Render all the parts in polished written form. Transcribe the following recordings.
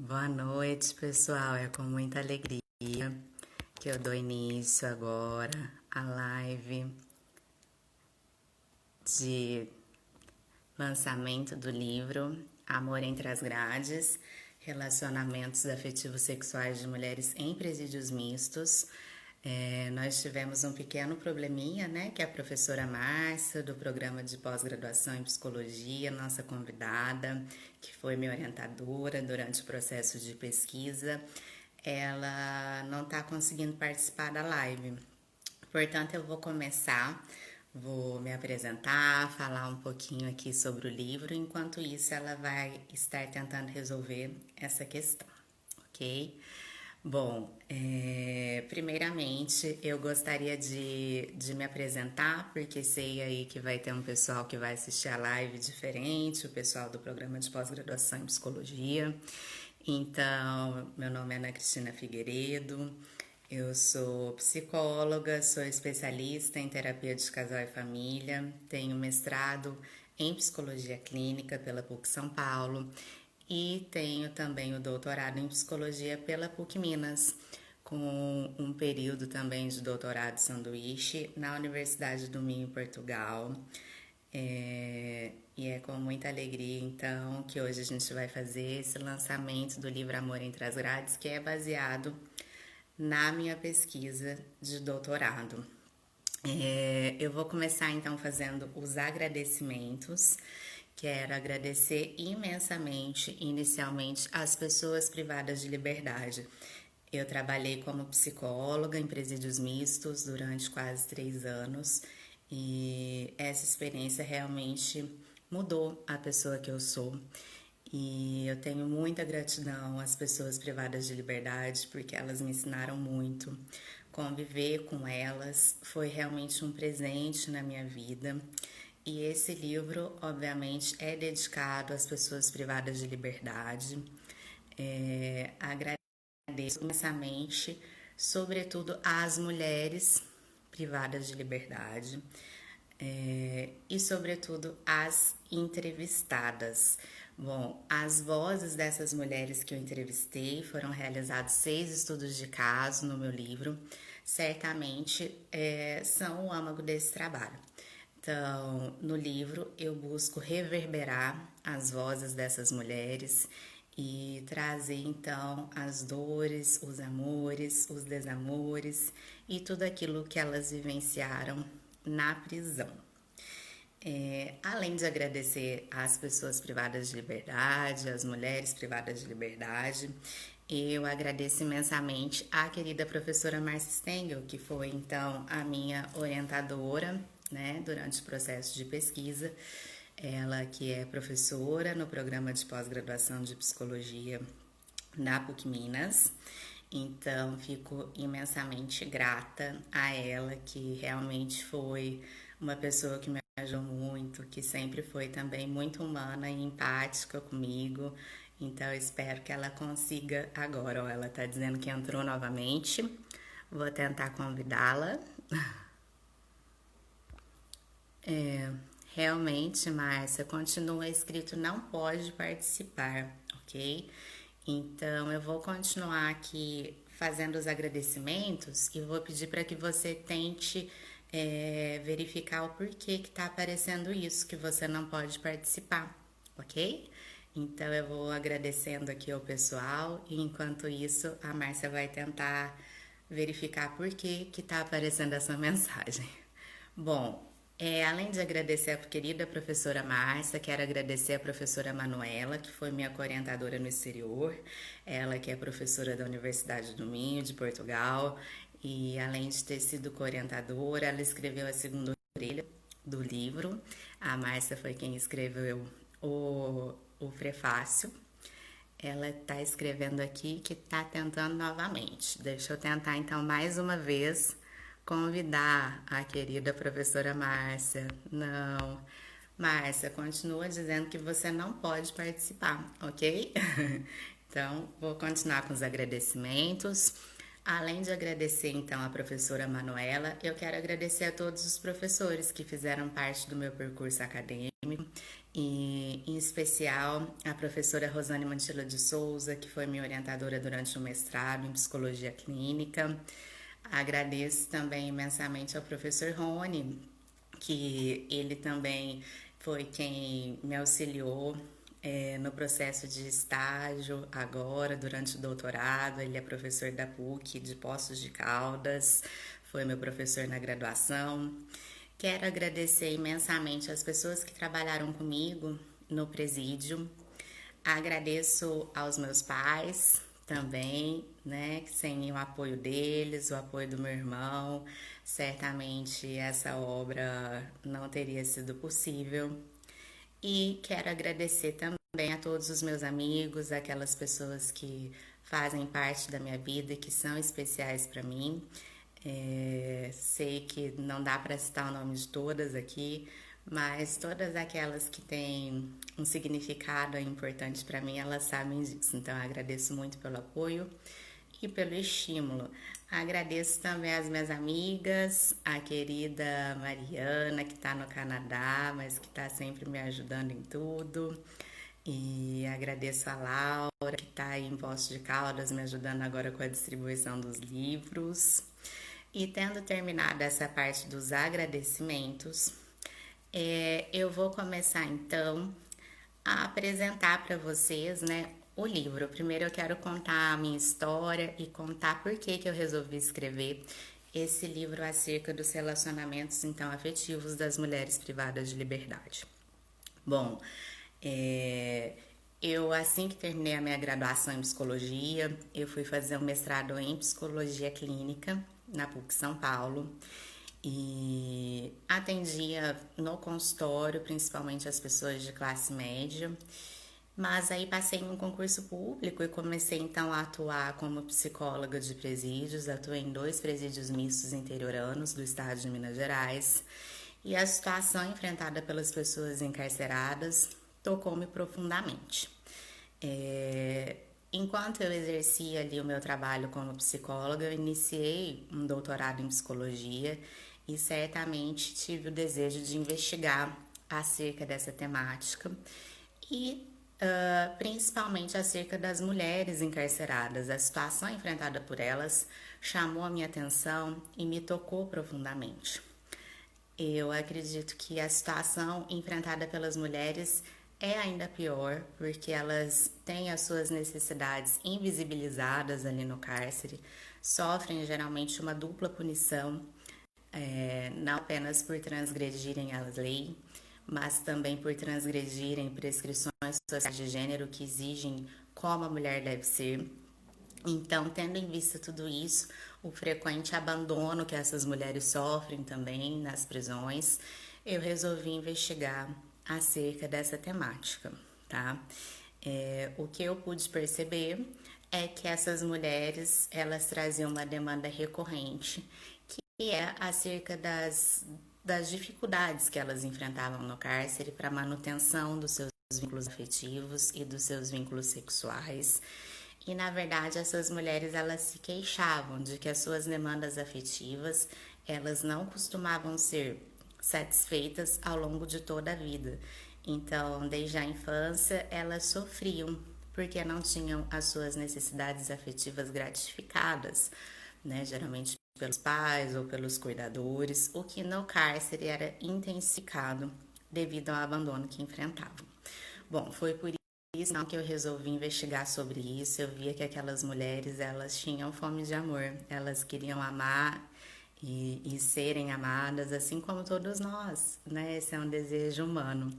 Boa noite, pessoal. É com muita alegria que eu dou início agora à live de lançamento do livro Amor entre as Grades, Relacionamentos afetivos sexuais de mulheres em presídios mistos. Nós tivemos um pequeno probleminha, né? Que a professora Márcia, do programa de pós-graduação em psicologia, nossa convidada, que foi minha orientadora durante o processo de pesquisa, ela não está conseguindo participar da live. Portanto, eu vou começar, vou me apresentar, falar um pouquinho aqui sobre o livro, enquanto isso ela vai estar tentando resolver essa questão, ok? Bom, primeiramente eu gostaria de me apresentar, porque sei aí que vai ter um pessoal que vai assistir a live diferente, o pessoal do programa de pós-graduação em psicologia. Então, meu nome é Ana Cristina Figueiredo, eu sou psicóloga, sou especialista em terapia de casal e família, tenho mestrado em psicologia clínica pela PUC São Paulo e tenho também o doutorado em psicologia pela PUC Minas, com um período também de doutorado sanduíche na Universidade do Minho, em Portugal. E é com muita alegria, então, que hoje a gente vai fazer esse lançamento do livro Amor entre as Grades, que é baseado na minha pesquisa de doutorado. Eu vou começar então fazendo os agradecimentos. Quero agradecer imensamente, inicialmente, as pessoas privadas de liberdade. Eu trabalhei como psicóloga em presídios mistos durante quase 3 anos e essa experiência realmente mudou a pessoa que eu sou. E eu tenho muita gratidão às pessoas privadas de liberdade porque elas me ensinaram muito. Conviver com elas foi realmente um presente na minha vida. E esse livro, obviamente, é dedicado às pessoas privadas de liberdade. Agradeço imensamente, sobretudo às mulheres privadas de liberdade e, sobretudo, às entrevistadas. Bom, as vozes dessas mulheres que eu entrevistei foram realizados 6 estudos de caso no meu livro, certamente são o âmago desse trabalho. Então, no livro eu busco reverberar as vozes dessas mulheres e trazer então as dores, os amores, os desamores e tudo aquilo que elas vivenciaram na prisão. Além de agradecer às pessoas privadas de liberdade, às mulheres privadas de liberdade, eu agradeço imensamente à querida professora Márcia Stengel, que foi então a minha orientadora, né, durante o processo de pesquisa. Ela que é professora no programa de pós-graduação de psicologia na PUC Minas. Então, fico imensamente grata a ela, que realmente foi uma pessoa que me ajudou muito, que sempre foi também muito humana e empática comigo. Então, eu espero que ela consiga agora. Ó, ela está dizendo que entrou novamente. Vou tentar convidá-la. Realmente, Márcia, continua escrito não pode participar, ok? Então, eu vou continuar aqui fazendo os agradecimentos e vou pedir para que você tente verificar o porquê que está aparecendo isso, que você não pode participar, ok? Então, eu vou agradecendo aqui ao pessoal e, enquanto isso, a Márcia vai tentar verificar por que está aparecendo essa mensagem. Bom, além de agradecer a querida professora Márcia, quero agradecer a professora Manuela, que foi minha orientadora no exterior, ela que é professora da Universidade do Minho, de Portugal, e além de ter sido co-orientadora, ela escreveu a segunda orelha do livro. A Márcia foi quem escreveu o prefácio. Ela está escrevendo aqui que está tentando novamente. Deixa eu tentar então mais uma vez convidar a querida professora Márcia. Não, Márcia, continua dizendo que você não pode participar, ok? Então, vou continuar com os agradecimentos Além de agradecer então a professora Manuela, eu quero agradecer a todos os professores que fizeram parte do meu percurso acadêmico e em especial a professora Rosane Mantilla de Souza, que foi minha orientadora durante o mestrado em psicologia clínica. Agradeço também imensamente ao professor Rony, que ele também foi quem me auxiliou no processo de estágio agora, durante o doutorado. Ele é professor da PUC de Poços de Caldas, foi meu professor na graduação. Quero agradecer imensamente as pessoas que trabalharam comigo no presídio. Agradeço aos meus pais também, né? Sem o apoio deles, o apoio do meu irmão, certamente essa obra não teria sido possível. E quero agradecer também a todos os meus amigos, aquelas pessoas que fazem parte da minha vida e que são especiais para mim. Sei que não dá para citar o nome de todas aqui, mas todas aquelas que têm um significado importante para mim, elas sabem disso. Então, eu agradeço muito pelo apoio e pelo estímulo. Agradeço também às minhas amigas, a querida Mariana, que está no Canadá, mas que está sempre me ajudando em tudo. E agradeço a Laura, que está aí em Poços de Caldas, me ajudando agora com a distribuição dos livros. E tendo terminado essa parte dos agradecimentos, eu vou começar então a apresentar para vocês, né, o livro. Primeiro eu quero contar a minha história e contar por que eu resolvi escrever esse livro acerca dos relacionamentos então afetivos das mulheres privadas de liberdade. Bom, eu assim que terminei a minha graduação em psicologia, eu fui fazer um mestrado em psicologia clínica na PUC São Paulo e atendia no consultório principalmente as pessoas de classe média. Mas aí passei em um concurso público e comecei então a atuar como psicóloga de presídios. Atuei em 2 presídios mistos interioranos do estado de Minas Gerais. E a situação enfrentada pelas pessoas encarceradas tocou-me profundamente. Enquanto eu exercia ali o meu trabalho como psicóloga, eu iniciei um doutorado em psicologia e certamente tive o desejo de investigar acerca dessa temática e principalmente acerca das mulheres encarceradas. A situação enfrentada por elas chamou a minha atenção e me tocou profundamente. Eu acredito que a situação enfrentada pelas mulheres é ainda pior, porque elas têm as suas necessidades invisibilizadas ali no cárcere, sofrem geralmente uma dupla punição, não apenas por transgredirem a lei, mas também por transgredirem prescrições sociais de gênero que exigem como a mulher deve ser. Então, tendo em vista tudo isso, o frequente abandono que essas mulheres sofrem também nas prisões, eu resolvi investigar acerca dessa temática, tá? O que eu pude perceber é que essas mulheres, elas traziam uma demanda recorrente, que é acerca das dificuldades que elas enfrentavam no cárcere para a manutenção dos seus vínculos afetivos e dos seus vínculos sexuais. E na verdade essas mulheres elas se queixavam de que as suas demandas afetivas elas não costumavam ser satisfeitas ao longo de toda a vida. Então, desde a infância, elas sofriam porque não tinham as suas necessidades afetivas gratificadas, né? Geralmente pelos pais ou pelos cuidadores, o que no cárcere era intensificado devido ao abandono que enfrentavam. Bom, foi por isso que eu resolvi investigar sobre isso. Eu via que aquelas mulheres, elas tinham fome de amor, elas queriam amar e serem amadas, assim como todos nós, né? Esse é um desejo humano.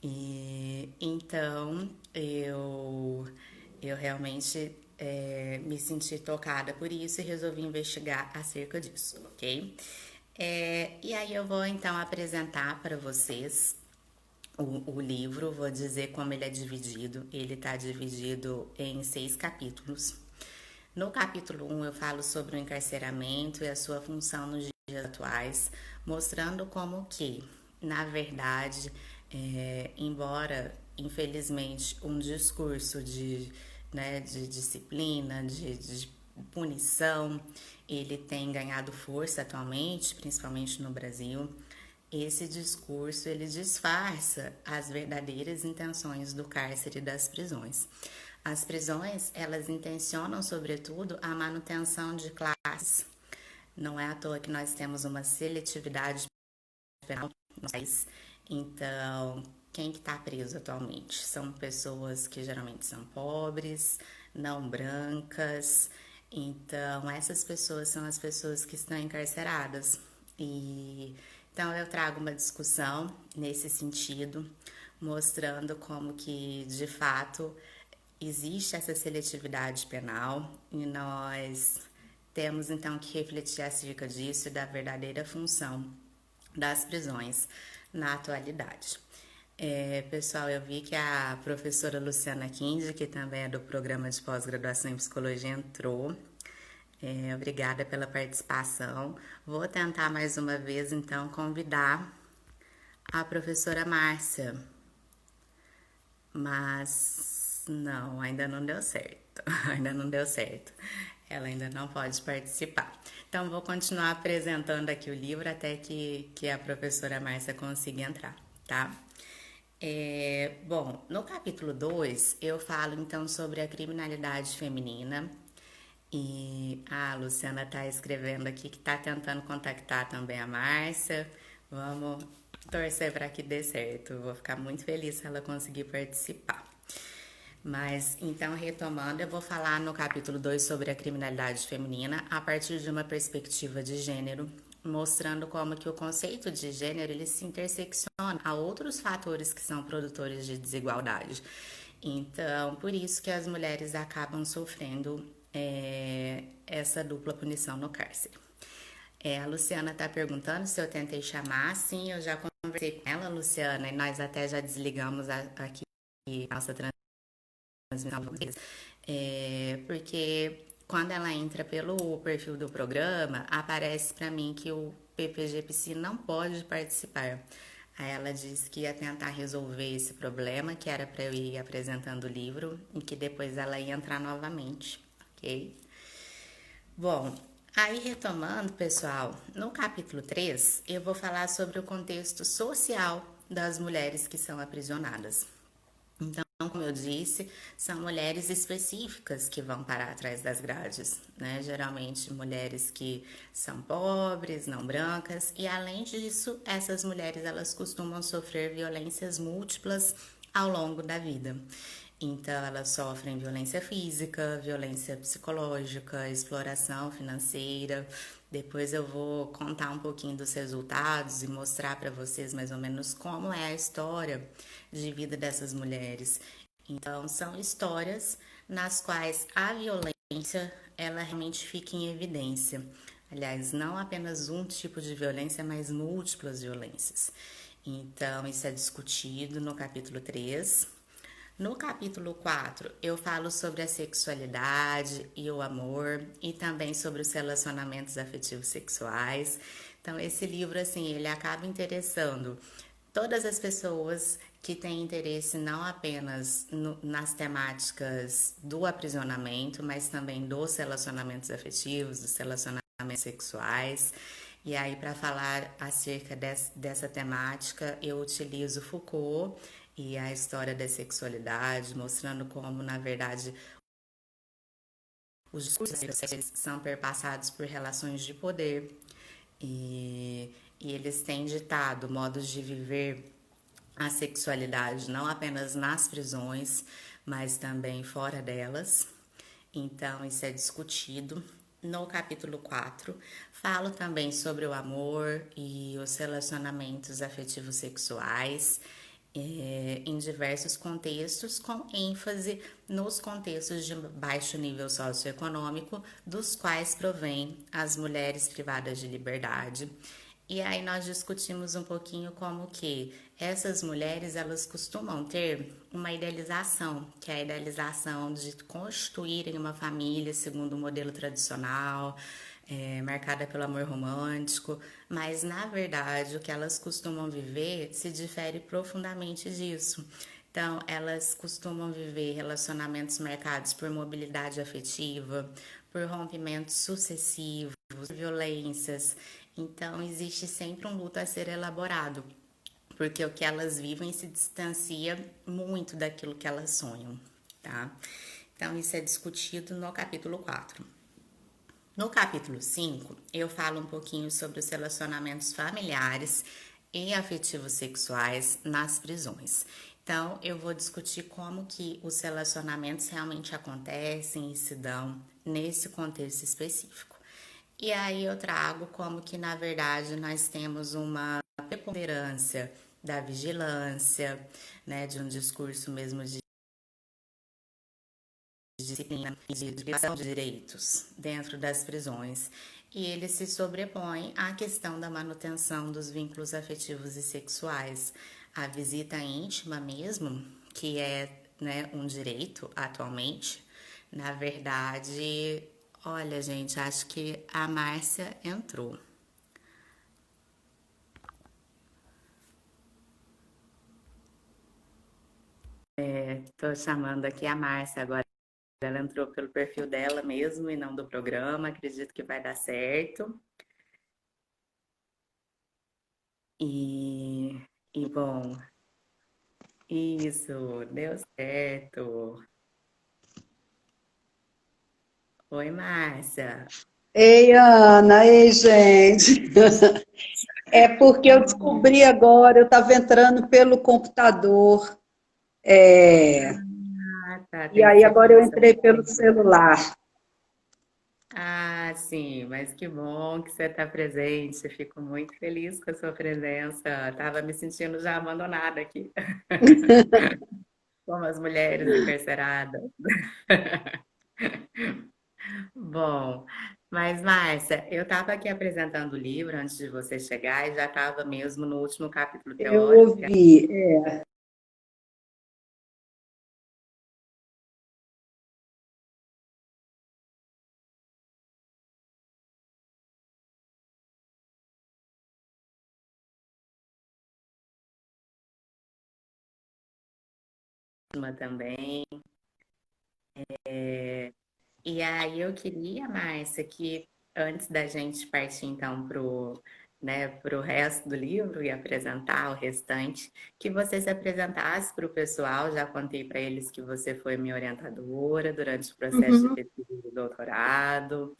E então eu realmente me senti tocada por isso e resolvi investigar acerca disso, ok? E aí eu vou então apresentar para vocês o livro, vou dizer como ele é dividido. Ele está dividido em 6 capítulos. No capítulo 1 eu falo sobre o encarceramento e a sua função nos dias atuais, mostrando como que, na verdade, embora infelizmente um discurso de disciplina, de punição, ele tem ganhado força atualmente, principalmente no Brasil. Esse discurso, ele disfarça as verdadeiras intenções do cárcere e das prisões. As prisões, elas intencionam, sobretudo, a manutenção de classes. Não é à toa que nós temos uma seletividade penal no país. Então, quem que está preso atualmente? São pessoas que geralmente são pobres, não brancas. Então, essas pessoas são as pessoas que estão encarceradas. E então eu trago uma discussão nesse sentido, mostrando como que de fato existe essa seletividade penal e nós temos então que refletir acerca disso e da verdadeira função das prisões na atualidade. Pessoal, eu vi que a professora Luciana Kindi, que também é do programa de pós-graduação em psicologia, entrou. Obrigada pela participação. Vou tentar mais uma vez, então, convidar a professora Márcia, mas não, ainda não deu certo. Ainda não deu certo. Ela ainda não pode participar. Então, vou continuar apresentando aqui o livro até que a professora Márcia consiga entrar, tá? Bom, no capítulo 2, eu falo então sobre a criminalidade feminina. E a Luciana tá escrevendo aqui que tá tentando contactar também a Márcia. Vamos torcer para que dê certo. Vou ficar muito feliz se ela conseguir participar. Mas, então, retomando, eu vou falar no capítulo 2 sobre a criminalidade feminina a partir de uma perspectiva de gênero, mostrando como que o conceito de gênero ele se intersecciona a outros fatores que são produtores de desigualdade. Então, por isso que as mulheres acabam sofrendo essa dupla punição no cárcere. A Luciana está perguntando se eu tentei chamar. Sim, eu já conversei com ela, Luciana, e nós até já desligamos aqui a nossa transmissão. Porque quando ela entra pelo perfil do programa, aparece para mim que o PPG Psi não pode participar. Aí ela disse que ia tentar resolver esse problema, que era para eu ir apresentando o livro e que depois ela ia entrar novamente, ok? Bom, aí retomando, pessoal, no capítulo 3, eu vou falar sobre o contexto social das mulheres que são aprisionadas. Então, como eu disse, são mulheres específicas que vão parar atrás das grades, né? Geralmente mulheres que são pobres, não brancas, e além disso, essas mulheres elas costumam sofrer violências múltiplas ao longo da vida. Então, elas sofrem violência física, violência psicológica, exploração financeira. Depois eu vou contar um pouquinho dos resultados e mostrar para vocês mais ou menos como é a história de vida dessas mulheres. Então, são histórias nas quais a violência ela realmente fica em evidência. Aliás, não apenas um tipo de violência, mas múltiplas violências. Então, isso é discutido no capítulo 3. No capítulo 4, eu falo sobre a sexualidade e o amor e também sobre os relacionamentos afetivos sexuais. Então, esse livro, assim, ele acaba interessando todas as pessoas que têm interesse não apenas nas temáticas do aprisionamento, mas também dos relacionamentos afetivos, dos relacionamentos sexuais. E aí, para falar acerca dessa temática, eu utilizo Foucault e a história da sexualidade, mostrando como, na verdade, os discursos são perpassados por relações de poder e eles têm ditado modos de viver a sexualidade não apenas nas prisões, mas também fora delas. Então, isso é discutido. No capítulo 4, falo também sobre o amor e os relacionamentos afetivos sexuais em diversos contextos, com ênfase nos contextos de baixo nível socioeconômico, dos quais provém as mulheres privadas de liberdade. E aí nós discutimos um pouquinho como que essas mulheres, elas costumam ter uma idealização, que é a idealização de constituírem uma família segundo o modelo tradicional, marcada pelo amor romântico, mas na verdade o que elas costumam viver se difere profundamente disso. Então, elas costumam viver relacionamentos marcados por mobilidade afetiva, por rompimentos sucessivos, violências. Então, existe sempre um luto a ser elaborado, porque o que elas vivem se distancia muito daquilo que elas sonham, tá? Então, isso é discutido no capítulo 4. No capítulo 5, eu falo um pouquinho sobre os relacionamentos familiares e afetivos sexuais nas prisões. Então, eu vou discutir como que os relacionamentos realmente acontecem e se dão nesse contexto específico. E aí eu trago como que, na verdade, nós temos uma preponderância da vigilância, né, de um discurso mesmo de disciplina e de privação de direitos dentro das prisões. E ele se sobrepõe à questão da manutenção dos vínculos afetivos e sexuais. A visita íntima mesmo, que é, né, um direito atualmente, na verdade, olha, gente, acho que a Márcia entrou. Estou chamando aqui a Márcia agora. Ela entrou pelo perfil dela mesmo e não do programa. Acredito que vai dar certo. E, e bom, isso, deu certo. Oi, Márcia. Ei, Ana, ei, gente. É porque eu descobri agora, eu estava entrando pelo computador, Ah, tá, e tem que aí ser agora eu pelo entrei pelo celular. celular. Ah, sim, mas que bom que você está presente. Fico muito feliz com a sua presença. Tava me sentindo já abandonada aqui, como as mulheres encarceradas. Bom, mas Márcia, eu estava aqui apresentando o livro antes de você chegar e já estava mesmo no último capítulo Eu teórico, que ouvi. é uma também. E aí eu queria, Márcia, que antes da gente partir então pro, né, pro resto do livro e apresentar o restante, que você se apresentasse para o pessoal. Já contei para eles que você foi minha orientadora durante o processo de Uhum. pesquisa do doutorado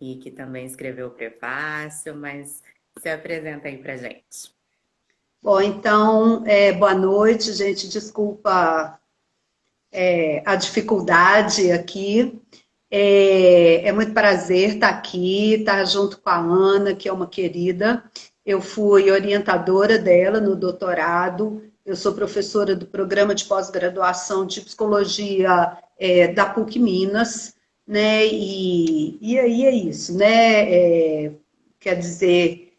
e que também escreveu o prefácio, mas se apresenta aí para gente. Bom, então, boa noite, gente. Desculpa, a dificuldade aqui. É muito prazer estar aqui, estar junto com a Ana, que é uma querida. Eu fui orientadora dela no doutorado, eu sou professora do programa de pós-graduação de psicologia da PUC Minas, né? E aí é isso, né? Quer dizer,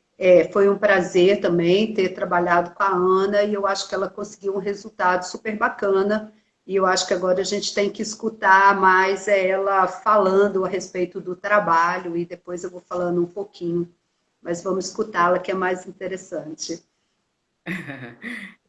foi um prazer também ter trabalhado com a Ana e eu acho que ela conseguiu um resultado super bacana. E eu acho que agora a gente tem que escutar mais ela falando a respeito do trabalho e depois eu vou falando um pouquinho, mas vamos escutá-la que é mais interessante.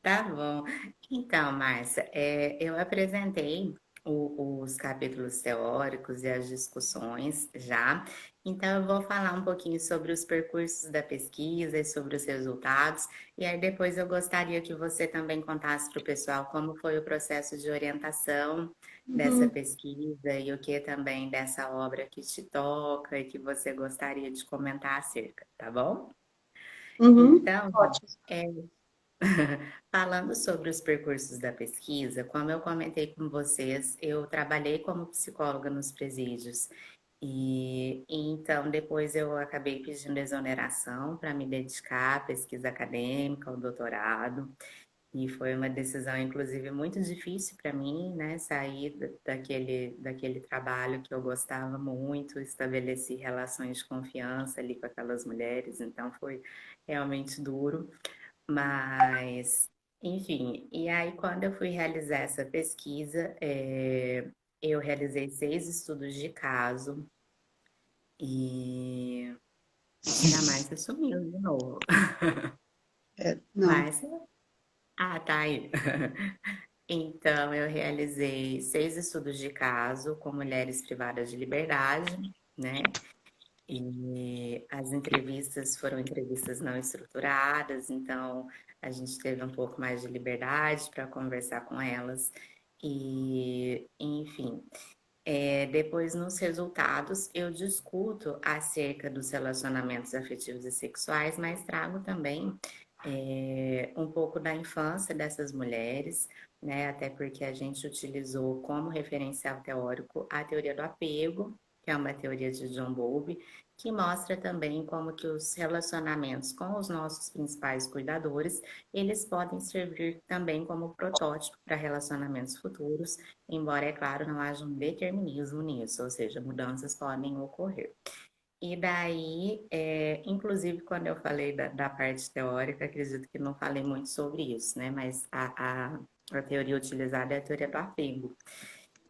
Tá bom. Então, Márcia, eu apresentei os capítulos teóricos e as discussões já. Então, eu vou falar um pouquinho sobre os percursos da pesquisa e sobre os resultados. E aí, depois, eu gostaria que você também contasse para o pessoal como foi o processo de orientação dessa Uhum, pesquisa e o que também dessa obra que te toca e que você gostaria de comentar acerca, tá bom? uhum, Então, ótimo. é, falando sobre os percursos da pesquisa, como eu comentei com vocês, eu trabalhei como psicóloga nos presídios. E então depois eu acabei pedindo exoneração para me dedicar à pesquisa acadêmica, ao doutorado. E foi uma decisão, inclusive, muito difícil para mim, né? Sair daquele trabalho que eu gostava muito, estabeleci relações de confiança ali com aquelas mulheres, então foi realmente duro. Mas, enfim, e aí quando eu fui realizar essa pesquisa, eu realizei 6 estudos de caso e acho que a Márcia sumiu de novo. Não, Márcia? Ah, tá aí. Então, eu realizei 6 estudos de caso com mulheres privadas de liberdade. né? E as entrevistas foram entrevistas não estruturadas, então a gente teve um pouco mais de liberdade para conversar com elas. E, enfim, depois nos resultados eu discuto acerca dos relacionamentos afetivos e sexuais, mas trago também um pouco da infância dessas mulheres, né? Até porque a gente utilizou como referencial teórico a teoria do apego, que é uma teoria de John Bowlby, que mostra também como que os relacionamentos com os nossos principais cuidadores, eles podem servir também como protótipo para relacionamentos futuros, embora, é claro, não haja um determinismo nisso, ou seja, mudanças podem ocorrer. E daí, inclusive, quando eu falei da parte teórica, acredito que não falei muito sobre isso, né? Mas a teoria utilizada é a teoria do apego.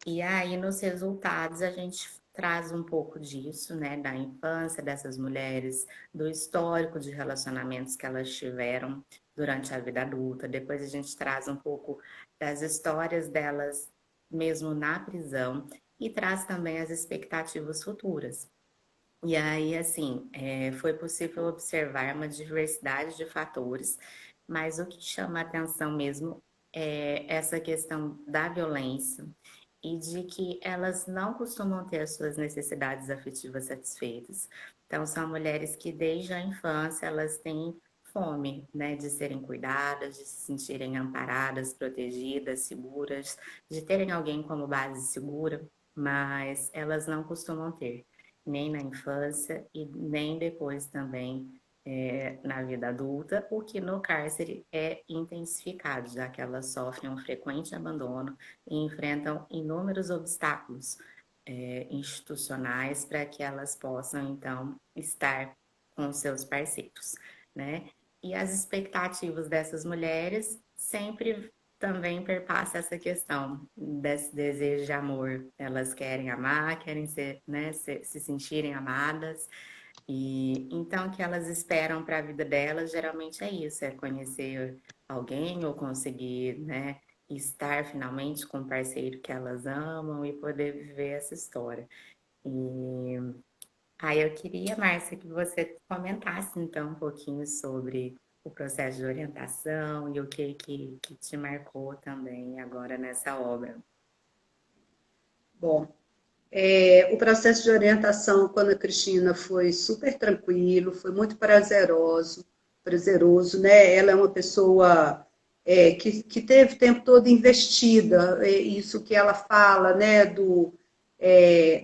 E aí, nos resultados, a gente traz um pouco disso, né? Da infância dessas mulheres, do histórico de relacionamentos que elas tiveram durante a vida adulta. Depois, a gente traz um pouco das histórias delas, mesmo na prisão, e traz também as expectativas futuras. E aí, assim, foi possível observar uma diversidade de fatores, mas o que chama a atenção mesmo é essa questão da violência e de que elas não costumam ter as suas necessidades afetivas satisfeitas. Então, são mulheres que desde a infância elas têm fome, né, de serem cuidadas, de se sentirem amparadas, protegidas, seguras, de terem alguém como base segura, mas elas não costumam ter nem na infância e nem depois também na vida adulta, o que no cárcere é intensificado, já que elas sofrem um frequente abandono e enfrentam inúmeros obstáculos institucionais para que elas possam, então, estar com seus parceiros, né? E as expectativas dessas mulheres sempre também perpassa essa questão desse desejo de amor. Elas querem amar, querem ser, né, se sentirem amadas. E então o que elas esperam para a vida delas geralmente é isso, é conhecer alguém ou conseguir, né, estar finalmente com um parceiro que elas amam e poder viver essa história. E aí eu queria, Márcia, que você comentasse então um pouquinho sobre o processo de orientação e o que te marcou também agora nessa obra. Bom, o processo de orientação com a Ana Cristina foi super tranquilo, foi muito prazeroso, né? Ela é uma pessoa que teve o tempo todo investida, isso que ela fala, né,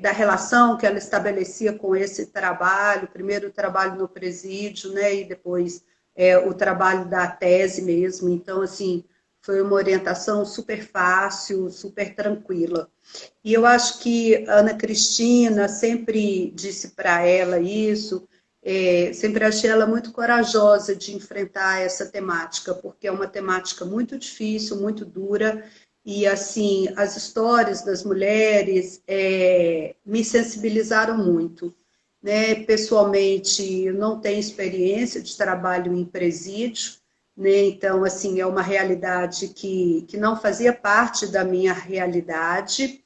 da relação que ela estabelecia com esse trabalho, primeiro o trabalho no presídio, né, e depois o trabalho da tese mesmo. Então, assim, foi uma orientação super fácil, super tranquila. E eu acho que a Ana Cristina sempre disse para ela isso, sempre achei ela muito corajosa de enfrentar essa temática, porque é uma temática muito difícil, muito dura, e assim, as histórias das mulheres me sensibilizaram muito. Né? Pessoalmente, eu não tenho experiência de trabalho em presídio, né? Então, assim, é uma realidade que não fazia parte da minha realidade,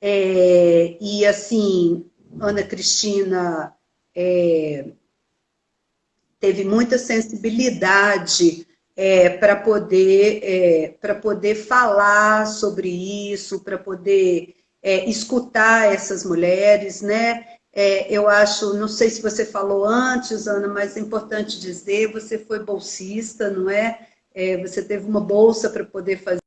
e assim, Ana Cristina teve muita sensibilidade para poder falar sobre isso, para poder escutar essas mulheres, né? Eu acho, não sei se você falou antes, Ana, mas é importante dizer, você foi bolsista, não é? Você teve uma bolsa para poder fazer.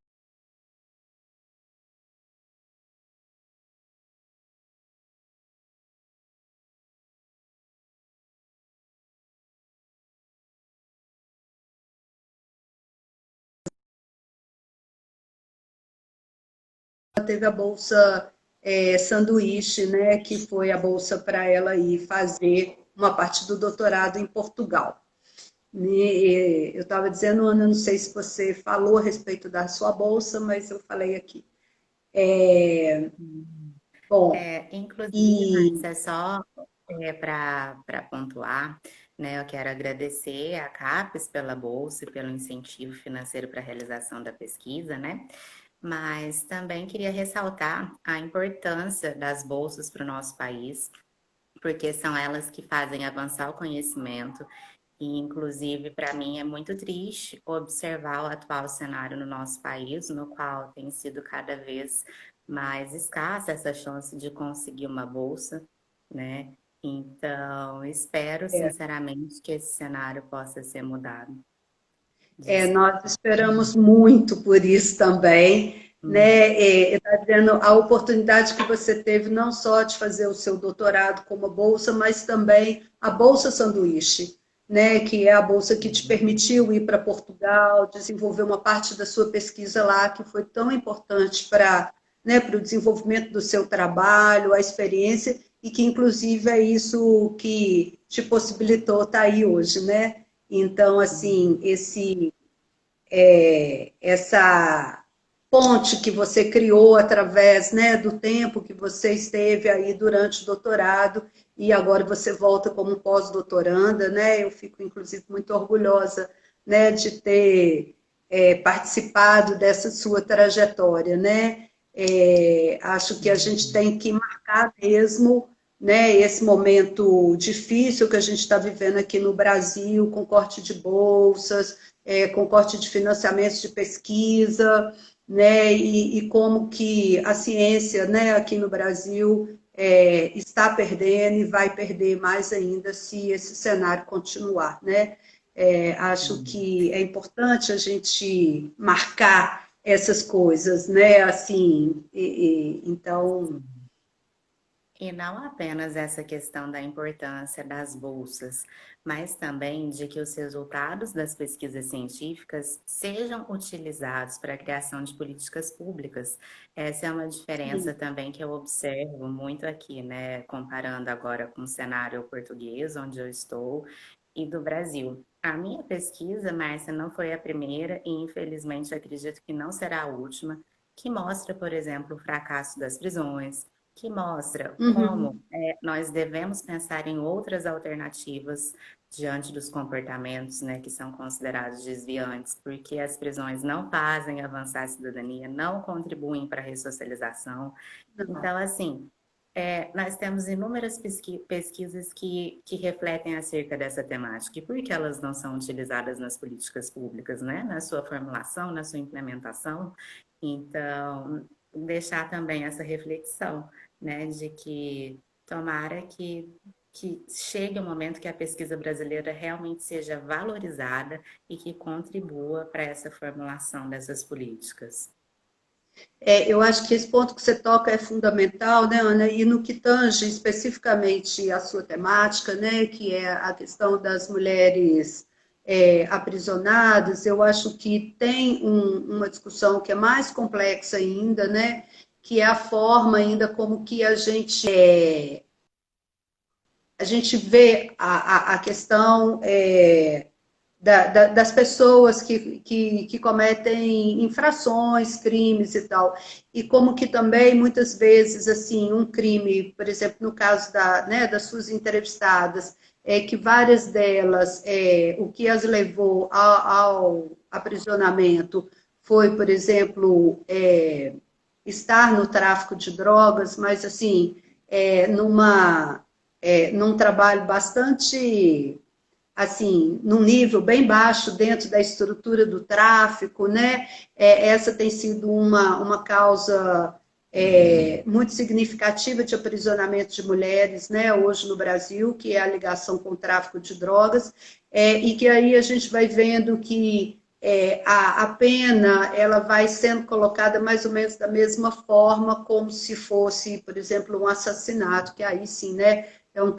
Teve a bolsa sanduíche, né, que foi a bolsa para ela ir fazer uma parte do doutorado em Portugal. Eu estava dizendo, Ana, não sei se você falou a respeito da sua bolsa, mas eu falei aqui. Bom, Inclusive, e Márcia, só para pontuar, né, eu quero agradecer a CAPES pela bolsa e pelo incentivo financeiro para a realização da pesquisa, né? Mas também queria ressaltar a importância das bolsas para o nosso país, porque são elas que fazem avançar o conhecimento. E, inclusive, para mim é muito triste observar o atual cenário no nosso país, no qual tem sido cada vez mais escassa essa chance de conseguir uma bolsa, né? Então, espero sinceramente que esse cenário possa ser mudado. Nós esperamos muito por isso também, né? Está dizendo a oportunidade que você teve não só de fazer o seu doutorado como bolsa, mas também a bolsa sanduíche, né? Que é a bolsa que te permitiu ir para Portugal, desenvolver uma parte da sua pesquisa lá, que foi tão importante para, né, para o desenvolvimento do seu trabalho, a experiência, e que inclusive é isso que te possibilitou estar aí hoje, né? Então, assim, essa ponte que você criou através, né, do tempo que você esteve aí durante o doutorado e agora você volta como pós-doutoranda, né? Eu fico, inclusive, muito orgulhosa, né, de ter participado dessa sua trajetória, né? Acho que a gente tem que marcar mesmo, né, esse momento difícil que a gente está vivendo aqui no Brasil, com corte de bolsas, com corte de financiamentos de pesquisa, né, e como que a ciência, né, aqui no Brasil está perdendo e vai perder mais ainda se esse cenário continuar, né? Acho que é importante a gente marcar essas coisas, né? Assim, então. E não apenas essa questão da importância das bolsas, mas também de que os resultados das pesquisas científicas sejam utilizados para a criação de políticas públicas. Essa é uma diferença também que eu observo muito aqui, né? Comparando agora com o cenário português, onde eu estou, e do Brasil. A minha pesquisa, Márcia, não foi a primeira e, infelizmente, acredito que não será a última, que mostra, por exemplo, o fracasso das prisões, que mostra como nós devemos pensar em outras alternativas diante dos comportamentos, né, que são considerados desviantes, porque as prisões não fazem avançar a cidadania, não contribuem para a ressocialização. Então, assim, nós temos inúmeras pesquisas que refletem acerca dessa temática. E por que elas não são utilizadas nas políticas públicas, né? Na sua formulação, na sua implementação? Então, deixar também essa reflexão, né? De que tomara que chegue o momento que a pesquisa brasileira realmente seja valorizada e que contribua para essa formulação dessas políticas. Eu acho que esse ponto que você toca é fundamental, né, Ana? E no que tange especificamente a sua temática, né, que é a questão das mulheres aprisionadas, eu acho que tem uma discussão que é mais complexa ainda, né, que é a forma ainda como que a gente vê a questão das pessoas que cometem infrações, crimes e tal. E como que também, muitas vezes, assim, um crime, por exemplo, no caso né, das suas entrevistadas, que várias delas, o que as levou ao aprisionamento foi, por exemplo, estar no tráfico de drogas, mas, assim, num trabalho bastante assim, num nível bem baixo dentro da estrutura do tráfico, né? Essa tem sido uma causa muito significativa de aprisionamento de mulheres, né, hoje no Brasil, que é a ligação com o tráfico de drogas, e que aí a gente vai vendo que a pena ela vai sendo colocada mais ou menos da mesma forma como se fosse, por exemplo, um assassinato, que aí sim, né, é um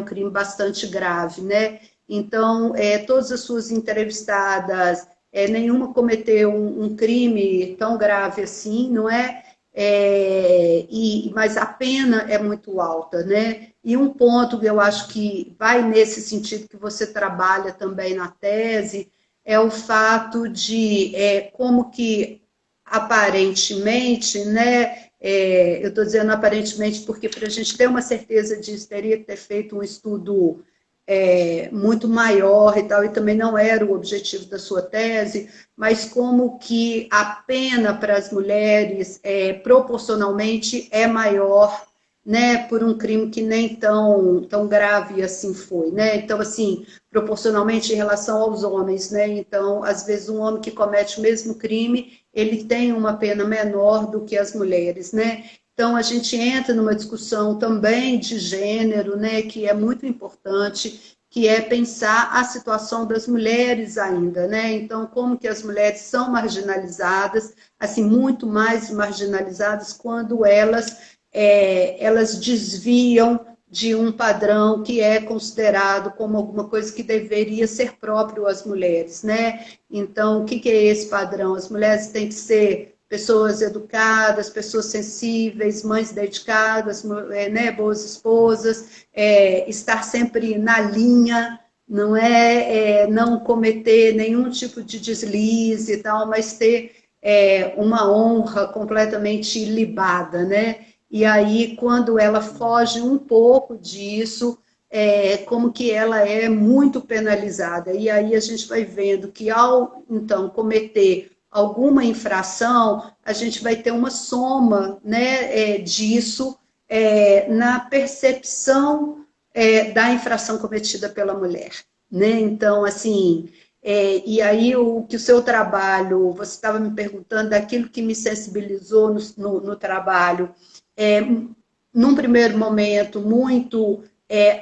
crime bastante grave, né? Então, todas as suas entrevistadas, nenhuma cometeu um crime tão grave assim, não é? Mas a pena é muito alta, né? E um ponto que eu acho que vai nesse sentido que você trabalha também na tese é o fato de como que aparentemente, né? Eu estou dizendo aparentemente porque para a gente ter uma certeza disso teria que ter feito um estudo muito maior e tal, e também não era o objetivo da sua tese, mas como que a pena para as mulheres proporcionalmente é maior né, por um crime que nem tão grave assim foi, né? Então, assim, proporcionalmente em relação aos homens, né? Então, às vezes, um homem que comete o mesmo crime, ele tem uma pena menor do que as mulheres, né? Então, a gente entra numa discussão também de gênero, né, que é muito importante, que é pensar a situação das mulheres ainda, né? Então, como que as mulheres são marginalizadas, assim, muito mais marginalizadas quando elas desviam de um padrão que é considerado como alguma coisa que deveria ser próprio às mulheres, né? Então, o que é esse padrão? As mulheres têm que ser pessoas educadas, pessoas sensíveis, mães dedicadas, né, boas esposas, estar sempre na linha, não cometer nenhum tipo de deslize e tal, mas ter uma honra completamente ilibada, né? E aí, quando ela foge um pouco disso, como que ela é muito penalizada. E aí a gente vai vendo que ao, então, cometer alguma infração, a gente vai ter uma soma, né, disso na percepção da infração cometida pela mulher. Né? Então, assim, e aí o que o seu trabalho, você estava me perguntando daquilo que me sensibilizou no trabalho, é, num primeiro momento, muito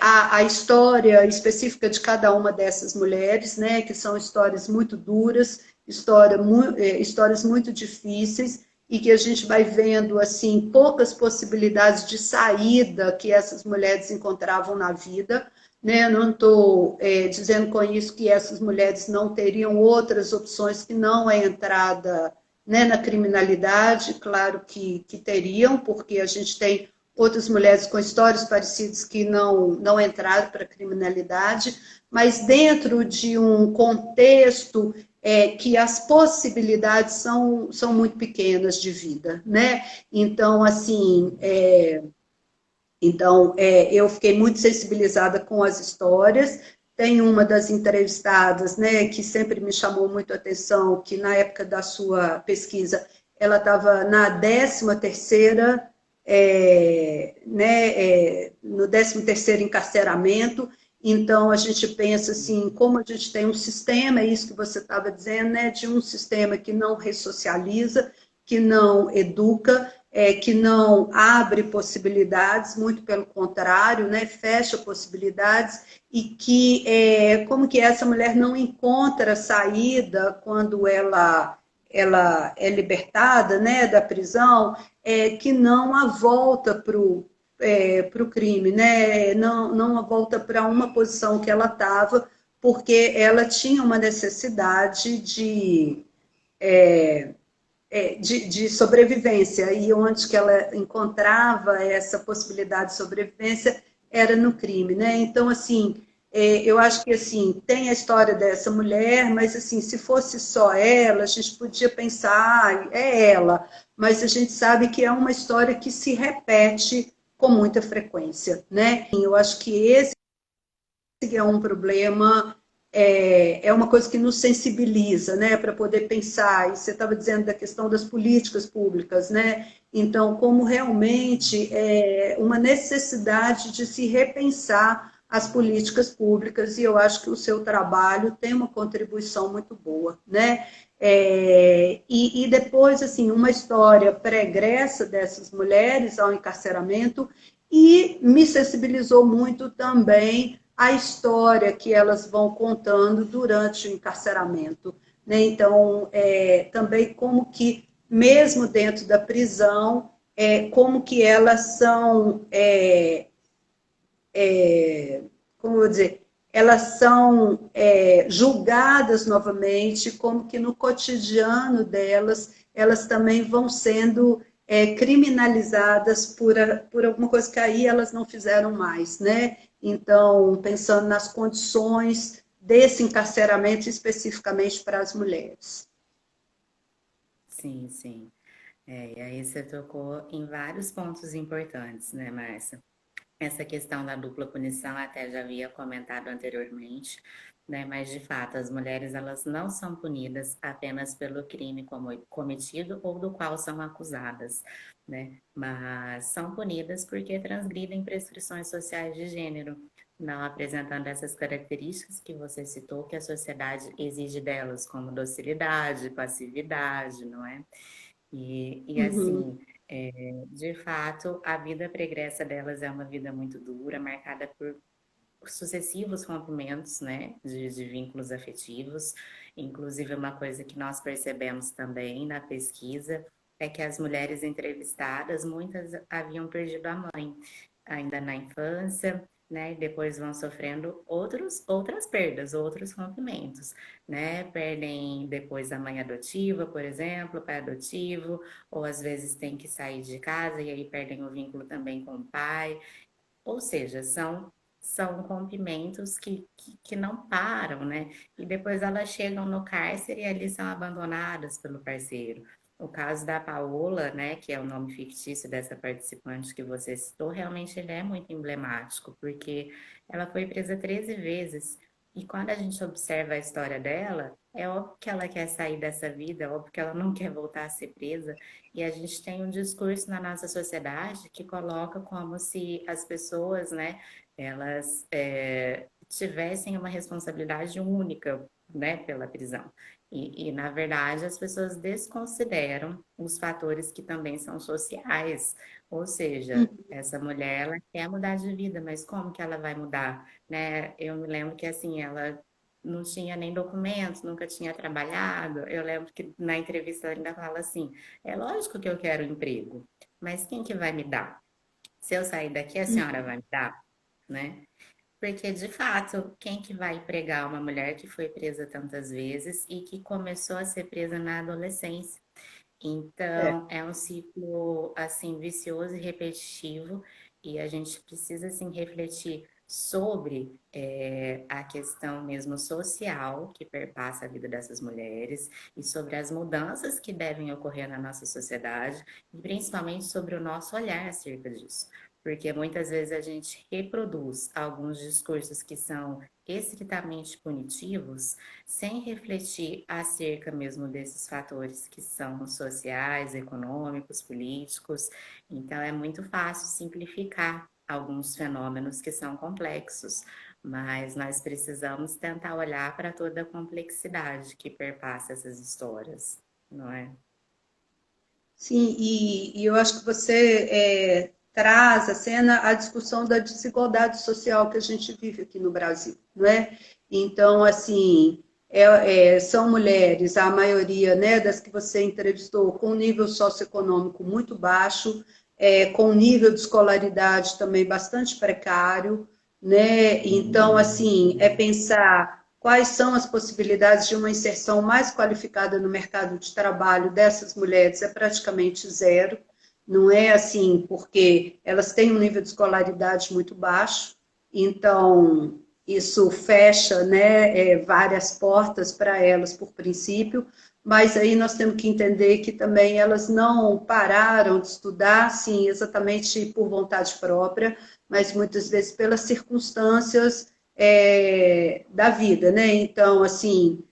a história específica de cada uma dessas mulheres, né, que são histórias muito duras, histórias muito difíceis, e que a gente vai vendo assim poucas possibilidades de saída que essas mulheres encontravam na vida. Né? Não estou dizendo com isso que essas mulheres não teriam outras opções que não a entrada, né, na criminalidade, claro que teriam, porque a gente tem outras mulheres com histórias parecidas que não entraram para a criminalidade, mas dentro de um contexto que as possibilidades são muito pequenas de vida, né? Então, assim, eu fiquei muito sensibilizada com as histórias. Tem uma das entrevistadas, né, que sempre me chamou muito a atenção, que na época da sua pesquisa, ela estava na 13ª, no 13º encarceramento. Então, a gente pensa assim, como a gente tem um sistema, é isso que você estava dizendo, né, de um sistema que não ressocializa, que não educa, que não abre possibilidades, muito pelo contrário, né, fecha possibilidades, e que como que essa mulher não encontra saída quando ela é libertada, né, da prisão, que não a volta para o crime, né, não a volta para uma posição que ela estava, porque ela tinha uma necessidade de sobrevivência, e onde que ela encontrava essa possibilidade de sobrevivência era no crime, né? Então, assim, eu acho que, assim, tem a história dessa mulher, mas, assim, se fosse só ela, a gente podia pensar, é ela, mas a gente sabe que é uma história que se repete com muita frequência, né? Eu acho que esse é um problema, uma coisa que nos sensibiliza, né, para poder pensar. E você estava dizendo da questão das políticas públicas, né? Então, como realmente uma necessidade de se repensar as políticas públicas, e eu acho que o seu trabalho tem uma contribuição muito boa, né? E depois, assim, uma história pregressa dessas mulheres ao encarceramento, e me sensibilizou muito também a história que elas vão contando durante o encarceramento. Né? Então, também como que, mesmo dentro da prisão, como que elas são, como eu vou dizer, elas são julgadas novamente, como que no cotidiano delas, elas também vão sendo criminalizadas por alguma coisa que aí elas não fizeram mais, né? Então, pensando nas condições desse encarceramento especificamente para as mulheres. Sim, sim. E aí você tocou em vários pontos importantes, né, Márcia? essa questão da dupla punição até já havia comentado anteriormente, né? Mas de fato, as mulheres elas não são punidas apenas pelo crime cometido ou do qual são acusadas, né? Mas são punidas porque transgridem prescrições sociais de gênero, não apresentando essas características que você citou que a sociedade exige delas, como docilidade, passividade, não é? E Uhum. assim, de fato, a vida pregressa delas é uma vida muito dura, marcada por sucessivos rompimentos, né, de vínculos afetivos. Inclusive, uma coisa que nós percebemos também na pesquisa é que as mulheres entrevistadas, muitas haviam perdido a mãe ainda na infância, né, e depois vão sofrendo outras perdas, outros rompimentos, né, perdem depois a mãe adotiva, por exemplo, o pai adotivo, ou às vezes tem que sair de casa e aí perdem o vínculo também com o pai. Ou seja, são rompimentos que não param, né? E depois elas chegam no cárcere e ali são abandonadas pelo parceiro. O caso da Paola, né, que é o nome fictício dessa participante que você citou, realmente ele é muito emblemático, porque ela foi presa 13 vezes. E quando a gente observa a história dela, é óbvio que ela quer sair dessa vida, é óbvio que ela não quer voltar a ser presa, e a gente tem um discurso na nossa sociedade que coloca como se as pessoas, né, elas tivessem uma responsabilidade única, né, pela prisão. Na verdade, as pessoas desconsideram os fatores que também são sociais. Ou seja, essa mulher, ela quer mudar de vida, mas como que ela vai mudar, né? Eu me lembro que, assim, ela não tinha nem documentos, nunca tinha trabalhado. Eu lembro que na entrevista ela ainda fala assim, é lógico que eu quero um emprego, mas quem que vai me dar? Se eu sair daqui, a senhora vai me dar, né? Porque, de fato, quem que vai empregar uma mulher que foi presa tantas vezes e que começou a ser presa na adolescência? É. Então, é um ciclo, assim, vicioso e repetitivo, e a gente precisa, assim, refletir sobre a questão mesmo social que perpassa a vida dessas mulheres e sobre as mudanças que devem ocorrer na nossa sociedade e principalmente sobre o nosso olhar acerca disso. Porque muitas vezes a gente reproduz alguns discursos que são estritamente punitivos, sem refletir acerca mesmo desses fatores que são sociais, econômicos, políticos. Então, é muito fácil simplificar alguns fenômenos que são complexos, mas nós precisamos tentar olhar para toda a complexidade que perpassa essas histórias, não é? Sim, e eu acho que você traz à cena a discussão da desigualdade social que a gente vive aqui no Brasil, não é? Então, assim, são mulheres, a maioria, né, das que você entrevistou, com nível socioeconômico muito baixo, com nível de escolaridade também bastante precário, né? Então, assim, é pensar quais são as possibilidades de uma inserção mais qualificada no mercado de trabalho dessas mulheres é praticamente zero. Não é assim, porque elas têm um nível de escolaridade muito baixo, então isso fecha, né, várias portas para elas, por princípio, mas aí nós temos que entender que também elas não pararam de estudar, sim, exatamente por vontade própria, mas muitas vezes pelas circunstâncias da vida, né? Então, assim,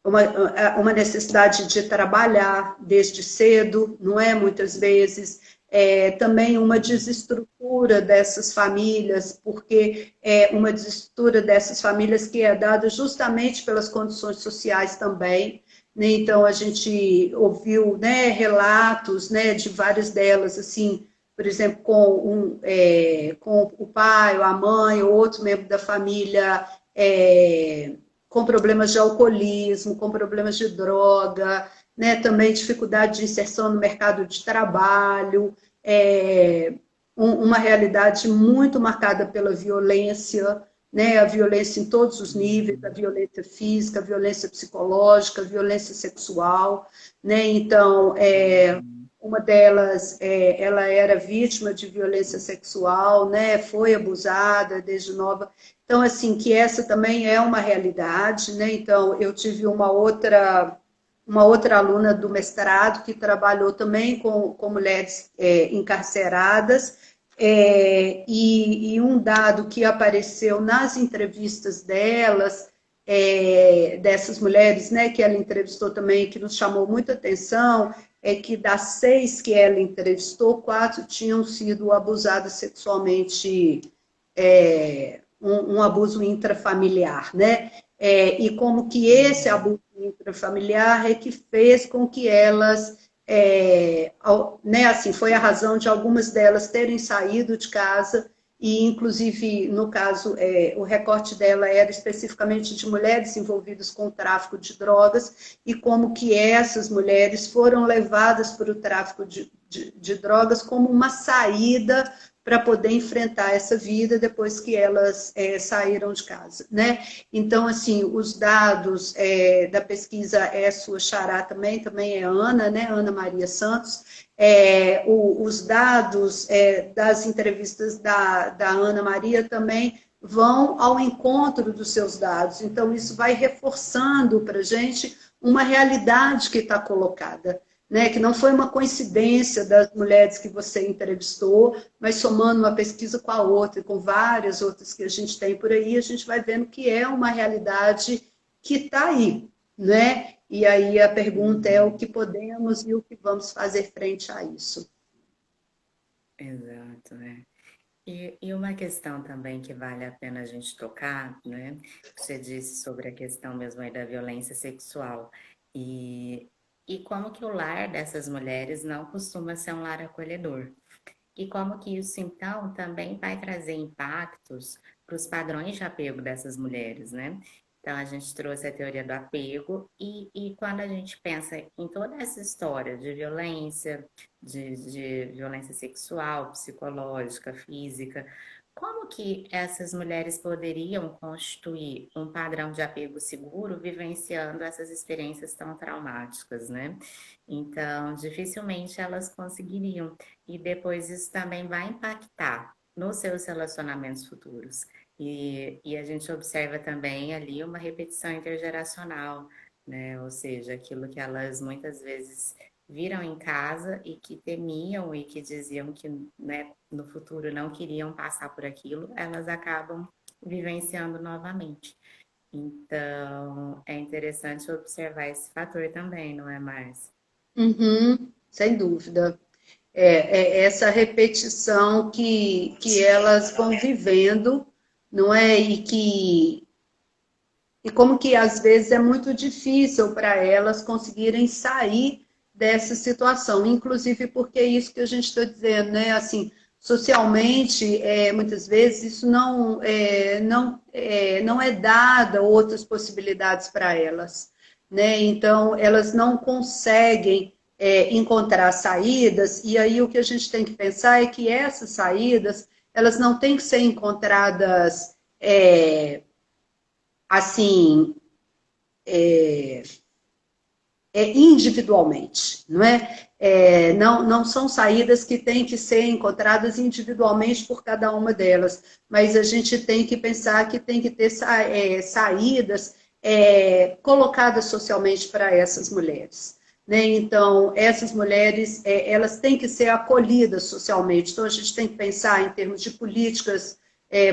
uma necessidade de trabalhar desde cedo, não é? Muitas vezes, também uma desestrutura dessas famílias, porque é uma desestrutura dessas famílias que é dada justamente pelas condições sociais também, né? Então, a gente ouviu, né, relatos, né, de várias delas, assim, por exemplo, com o pai, ou a mãe, ou outro membro da família com problemas de alcoolismo, com problemas de droga, né, também dificuldade de inserção no mercado de trabalho, uma realidade muito marcada pela violência, né, a violência em todos os níveis, a violência física, a violência psicológica, a violência sexual, né, então, uma delas, ela era vítima de violência sexual, né, foi abusada desde nova. Então, assim, que essa também é uma realidade, né? Então, eu tive uma outra uma outra aluna do mestrado que trabalhou também com mulheres encarceradas, e um dado que apareceu nas entrevistas delas, dessas mulheres, né, que ela entrevistou também, que nos chamou muita atenção, é que das 6 que ela entrevistou, 4 tinham sido abusadas sexualmente, um abuso intrafamiliar, né? E como que esse abuso intrafamiliar é que fez com que elas, né, assim, foi a razão de algumas delas terem saído de casa, e inclusive, no caso, o recorte dela era especificamente de mulheres envolvidas com o tráfico de drogas, e como que essas mulheres foram levadas para o tráfico de drogas como uma saída para poder enfrentar essa vida depois que elas saíram de casa, né? Então, assim, os dados da pesquisa sua xará também é Ana, né? Ana Maria Santos. Os dados das entrevistas da Ana Maria também vão ao encontro dos seus dados. Então, isso vai reforçando para a gente uma realidade que está colocada, né, que não foi uma coincidência das mulheres que você entrevistou, mas somando uma pesquisa com a outra, e com várias outras que a gente tem por aí, a gente vai vendo que é uma realidade que está aí, né? E aí a pergunta é o que podemos e o que vamos fazer frente a isso. Exato, né? E uma questão também que vale a pena a gente tocar, né? Você disse sobre a questão mesmo aí da violência sexual. E, e como que o lar dessas mulheres não costuma ser um lar acolhedor. E como que isso, então, também vai trazer impactos para os padrões de apego dessas mulheres, né? Então, a gente trouxe a teoria do apego, e quando a gente pensa em toda essa história de violência, de violência sexual, psicológica, física, como que essas mulheres poderiam constituir um padrão de apego seguro vivenciando essas experiências tão traumáticas, né? Então, dificilmente elas conseguiriam. E depois isso também vai impactar nos seus relacionamentos futuros. E a gente observa também ali uma repetição intergeracional, né? Ou seja, aquilo que elas muitas vezes viram em casa e que temiam e que diziam que, né, no futuro não queriam passar por aquilo, elas acabam vivenciando novamente. Então, é interessante observar esse fator também, não é, Márcia? Uhum, sem dúvida. Essa repetição que elas vão vivendo, não é? E como que às vezes é muito difícil para elas conseguirem sair dessa situação, inclusive porque é isso que a gente está dizendo, né? Assim, socialmente, muitas vezes isso não é dada outras possibilidades para elas, né? Então elas não conseguem encontrar saídas, e aí o que a gente tem que pensar é que essas saídas elas não têm que ser encontradas assim individualmente, não é? Não são saídas que têm que ser encontradas individualmente por cada uma delas, mas a gente tem que pensar que tem que ter saídas colocadas socialmente para essas mulheres. Né? Então, essas mulheres, elas têm que ser acolhidas socialmente. Então, a gente tem que pensar em termos de políticas,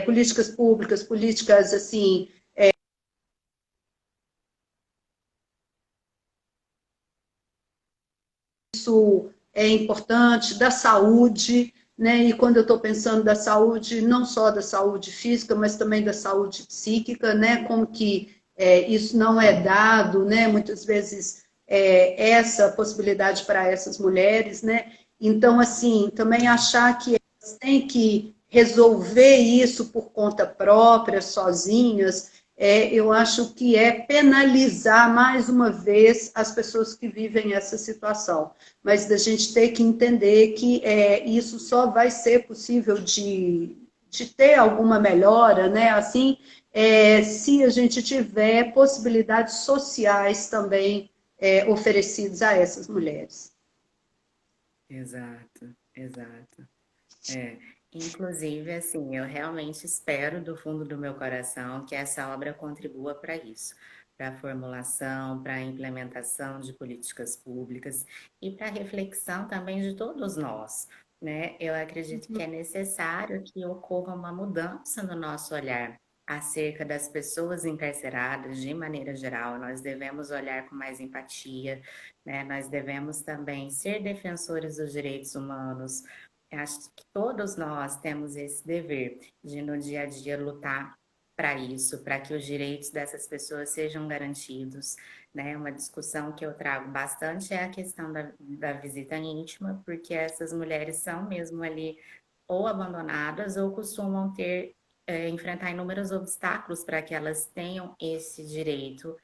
políticas públicas, políticas assim, isso é importante, da saúde, né? E quando eu estou pensando da saúde, não só da saúde física, mas também da saúde psíquica, né? Como que isso não é dado, né? Muitas vezes essa possibilidade para essas mulheres, né? Então, assim, também achar que elas têm que resolver isso por conta própria, sozinhas, eu acho que é penalizar mais uma vez as pessoas que vivem essa situação, mas da gente ter que entender que isso só vai ser possível de ter alguma melhora, né? Assim, se a gente tiver possibilidades sociais também oferecidas a essas mulheres. Exato, exato. É, inclusive, assim, eu realmente espero do fundo do meu coração que essa obra contribua para isso, para a formulação, para a implementação de políticas públicas e para a reflexão também de todos nós, né? Eu acredito que é necessário que ocorra uma mudança no nosso olhar acerca das pessoas encarceradas de maneira geral. Nós devemos olhar com mais empatia, né? Nós devemos também ser defensores dos direitos humanos. Eu acho que todos nós temos esse dever de, no dia a dia, lutar para isso, para que os direitos dessas pessoas sejam garantidos, né? Uma discussão que eu trago bastante é a questão da visita íntima, porque essas mulheres são mesmo ali ou abandonadas ou costumam ter enfrentar inúmeros obstáculos para que elas tenham esse direito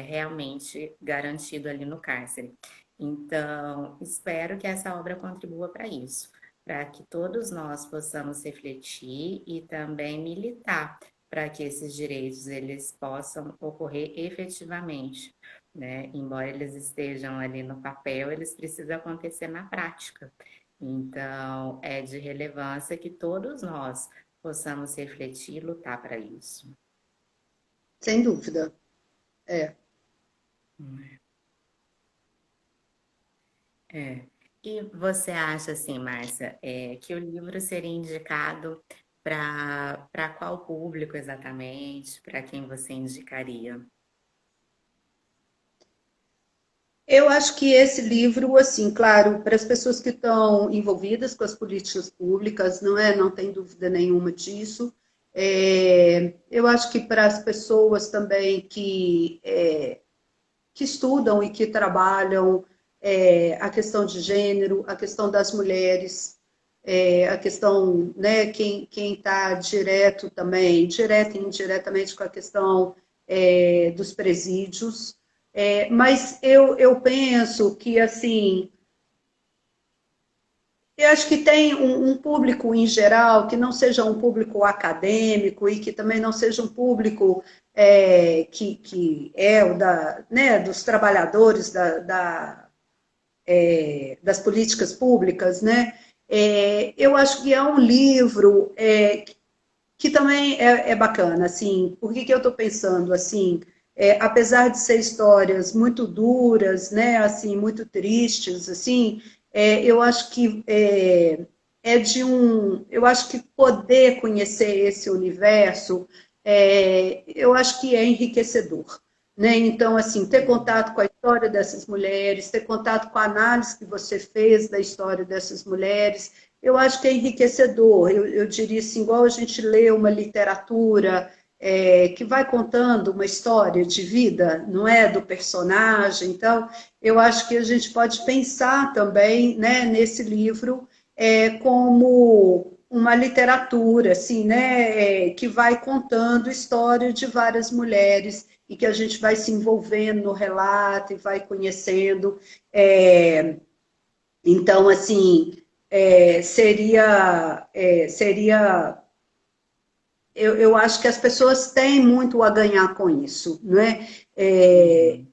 realmente garantido ali no cárcere. Então, espero que essa obra contribua para isso, para que todos nós possamos refletir e também militar para que esses direitos eles possam ocorrer efetivamente, né? Embora eles estejam ali no papel, eles precisam acontecer na prática. Então, é de relevância que todos nós possamos refletir e lutar para isso. Sem dúvida. É. É. E você acha, assim, Márcia, que o livro seria indicado para qual público exatamente? Para quem você indicaria? Eu acho que esse livro, assim, claro, para as pessoas que estão envolvidas com as políticas públicas, não é? Não tem dúvida nenhuma disso. Eu acho que para as pessoas também que estudam e que trabalham a questão de gênero, a questão das mulheres, a questão, né, quem está direto também, direto e indiretamente com a questão dos presídios. Mas eu penso que, assim, eu acho que tem um público em geral que não seja um público acadêmico e que também não seja um público que é o né, dos trabalhadores das políticas públicas, né? Eu acho que é um livro que também é bacana, assim. Por que eu estou pensando assim? Apesar de ser histórias muito duras, né, assim, muito tristes, assim, eu acho que eu acho que poder conhecer esse universo, eu acho que é enriquecedor, né? Então, assim, ter contato com a história dessas mulheres, ter contato com a análise que você fez da história dessas mulheres, eu acho que é enriquecedor. Eu diria assim, igual a gente lê uma literatura que vai contando uma história de vida, não é, do personagem. Então, eu acho que a gente pode pensar também, né, nesse livro como uma literatura, assim, né, que vai contando história de várias mulheres e que a gente vai se envolvendo no relato e vai conhecendo. Então, assim, seria eu acho que as pessoas têm muito a ganhar com isso, não é? Uhum.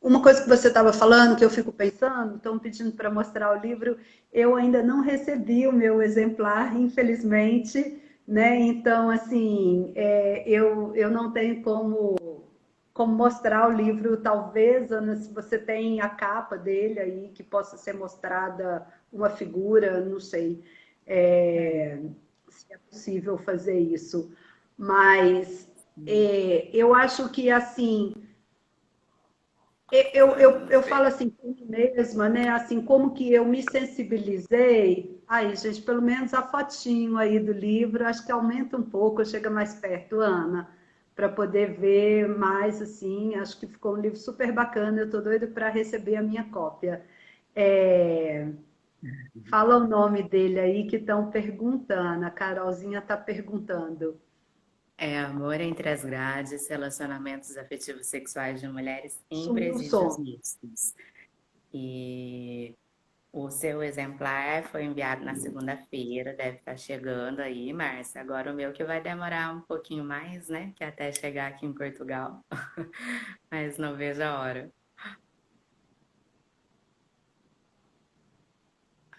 Uma coisa que você estava falando, que eu fico pensando, estão pedindo para mostrar o livro, eu ainda não recebi o meu exemplar, infelizmente, né? Então, assim, eu não tenho como mostrar o livro, talvez, Ana, se você tem a capa dele aí, que possa ser mostrada uma figura, não sei É, se é possível fazer isso. Mas sim. eu acho que, assim, eu falo assim por mim mesma, né? Assim, como que eu me sensibilizei. Aí, gente, pelo menos a fotinho aí do livro, acho que aumenta um pouco, chega mais perto, Ana, para poder ver mais assim. Acho que ficou um livro super bacana. Eu estou doida para receber a minha cópia. É, fala o nome dele aí que estão perguntando. A Carolzinha está perguntando. É Amor entre as Grades, Relacionamentos Afetivos Sexuais de Mulheres em Sumiu o Presídios som. Mistos. E o seu exemplar foi enviado na segunda-feira, deve estar chegando aí, Márcia. Agora o meu que vai demorar um pouquinho mais, né? Que até chegar aqui em Portugal. Mas não vejo a hora.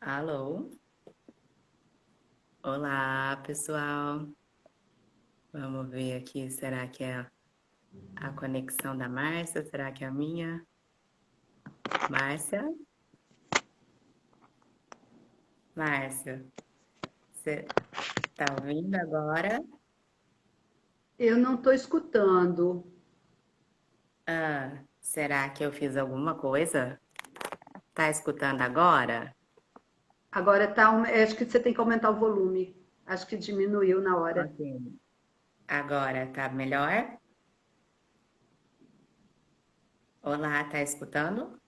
Alô? Olá, pessoal. Vamos ver aqui, será que é? A conexão da Márcia, será que é a minha? Márcia? Márcia, você tá ouvindo agora? Eu não estou escutando. Ah, será que eu fiz alguma coisa? Tá escutando agora? Agora tá, acho que você tem que aumentar o volume. Acho que diminuiu na hora. Ok. Agora tá melhor? Olá, tá escutando? Tá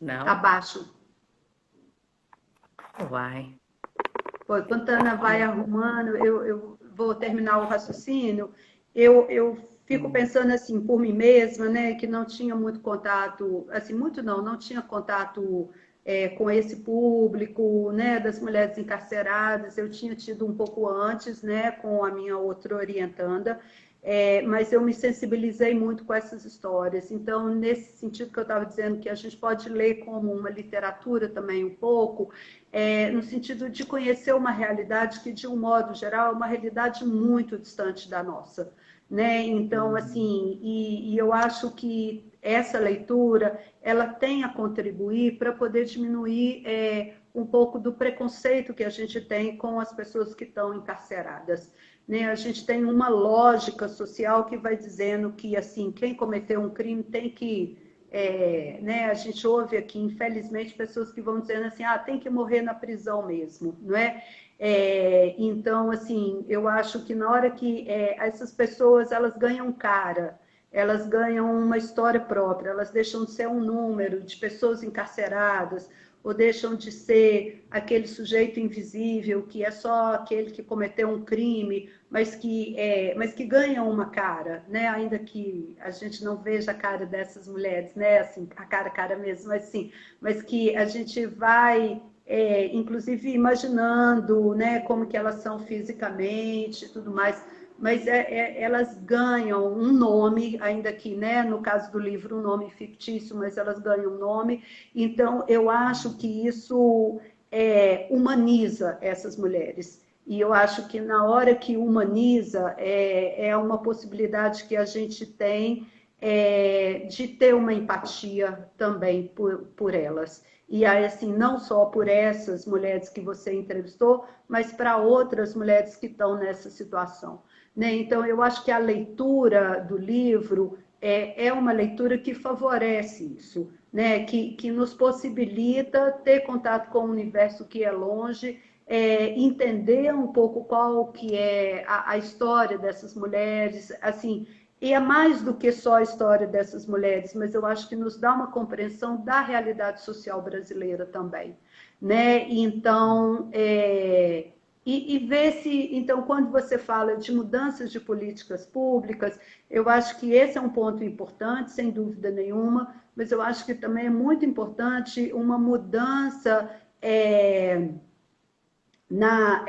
Não? baixo. Uai. Pô, enquanto a Ana vai arrumando, eu vou terminar o raciocínio. Eu fico Hum, pensando assim, por mim mesma, né, que não tinha muito contato, assim, muito não tinha contato com esse público, né, das mulheres encarceradas. Eu tinha tido um pouco antes, né, com a minha outra orientanda, mas eu me sensibilizei muito com essas histórias. Então, nesse sentido que eu estava dizendo, que a gente pode ler como uma literatura também um pouco, no sentido de conhecer uma realidade que, de um modo geral, é uma realidade muito distante da nossa. Né? Então, hum, assim, e eu acho que essa leitura ela tem a contribuir para poder diminuir um pouco do preconceito que a gente tem com as pessoas que estão encarceradas. Né? A gente tem uma lógica social que vai dizendo que assim quem cometeu um crime tem que né, a gente ouve aqui, infelizmente, pessoas que vão dizendo assim, ah, tem que morrer na prisão mesmo, não é? Então, assim, eu acho que na hora que essas pessoas, elas ganham cara, elas ganham uma história própria, elas deixam de ser um número de pessoas encarceradas, ou deixam de ser aquele sujeito invisível, que é só aquele que cometeu um crime, mas que ganham uma cara, né? Ainda que a gente não veja a cara dessas mulheres, né? Assim, a cara mesmo, mas sim, mas que a gente vai, inclusive, imaginando, né? Como que elas são fisicamente, e tudo mais. Mas elas ganham um nome, ainda que, né, no caso do livro, um nome fictício, mas elas ganham um nome. Então, eu acho hum. que isso humaniza essas mulheres. E eu acho que na hora que humaniza, uma possibilidade que a gente tem de ter uma empatia também por elas. E aí, assim, não só por essas mulheres que você entrevistou, mas para outras mulheres que estão nessa situação. Né? Então, eu acho que a leitura do livro é uma leitura que favorece isso, né? Que nos possibilita ter contato com o universo que é longe, entender um pouco qual que é a história dessas mulheres, assim, e é mais do que só a história dessas mulheres, mas eu acho que nos dá uma compreensão da realidade social brasileira também, né? Então, e ver se, então, quando você fala de mudanças de políticas públicas, eu acho que esse é um ponto importante, sem dúvida nenhuma, mas eu acho que também é muito importante uma mudança na,